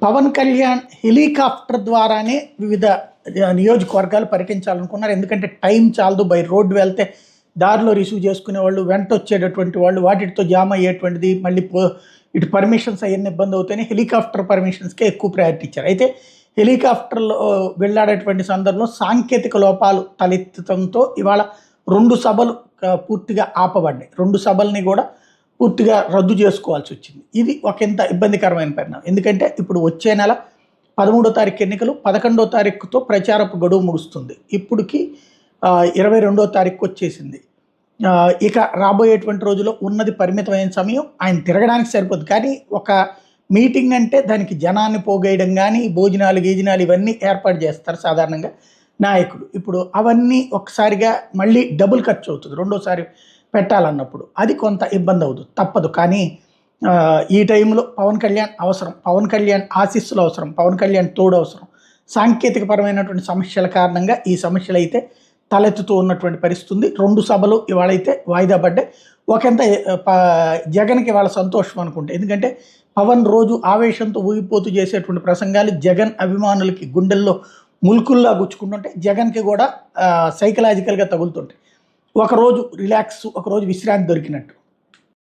Pawan Kalyan helicopter ద్వారానే వివిధ నియోజకవర్గాలు పర్యటించాలనుకున్నారు. ఎందుకంటే టైం చాలదు, బై రోడ్డు వెళ్తే దారిలో రిసీవ్ చేసుకునే వాళ్ళు, వెంట వచ్చేటటువంటి వాళ్ళు, వాటితో జామ్ అయ్యేటువంటిది, మళ్ళీ ఇటు పర్మిషన్స్ అవన్నీ ఇబ్బంది అవుతాయని హెలికాప్టర్ పర్మిషన్స్కే ఎక్కువ ప్రయారిటీ ఇచ్చారు. అయితే హెలికాప్టర్లో వెళ్ళాడేటువంటి సందర్భంలో సాంకేతిక లోపాలు తలెత్తడంతో ఇవాళ 2 సభలు పూర్తిగా ఆపబడ్డాయి. 2 సభల్ని కూడా పూర్తిగా రద్దు చేసుకోవాల్సి వచ్చింది. ఇది ఒకంత ఇబ్బందికరమైన పరిణామం. ఎందుకంటే ఇప్పుడు వచ్చే నెల 13వ తారీఖు ఎన్నికలు, 11వ తారీఖుతో ప్రచారపు గడువు ముగుస్తుంది. ఇప్పటికి 22వ తారీఖు వచ్చేసింది. ఇక రాబోయేటువంటి రోజుల్లో ఉన్నది పరిమితమైన సమయం. ఆయన తిరగడానికి సరిపోదు. కానీ ఒక మీటింగ్ అంటే దానికి జనాన్ని పోగేయడం కానీ, భోజనాలు గీజనాలు ఇవన్నీ ఏర్పాటు చేస్తారు సాధారణంగా నాయకులు. ఇప్పుడు అవన్నీ ఒకసారిగా మళ్ళీ డబుల్ ఖర్చు అవుతుంది రెండోసారి పెట్టాలన్నప్పుడు. అది కొంత ఇబ్బంది అవుతుంది, తప్పదు. కానీ ఈ టైంలో పవన్ కళ్యాణ్ అవసరం, పవన్ కళ్యాణ్ ఆశీస్సులు అవసరం, పవన్ కళ్యాణ్ తోడు అవసరం. సాంకేతికపరమైనటువంటి సమస్యల కారణంగా ఈ సమస్యలు అయితే తలెత్తుతూ ఉన్నటువంటి పరిస్థితి ఉంది. 2 సభలు ఇవాళైతే వాయిదా పడ్డాయి. ఒకంత జగన్కి ఇవాళ సంతోషం అనుకుంటే, ఎందుకంటే పవన్ రోజు ఆవేశంతో ఊగిపోతూ చేసేటువంటి ప్రసంగాలు జగన్ అభిమానులకి గుండెల్లో ములుకుల్లా గుచ్చుకుంటుంటే, జగన్కి కూడా సైకలాజికల్గా తగులుతుంటాయి. ఒకరోజు రిలాక్స్, ఒకరోజు విశ్రాంతి దొరికినట్టు.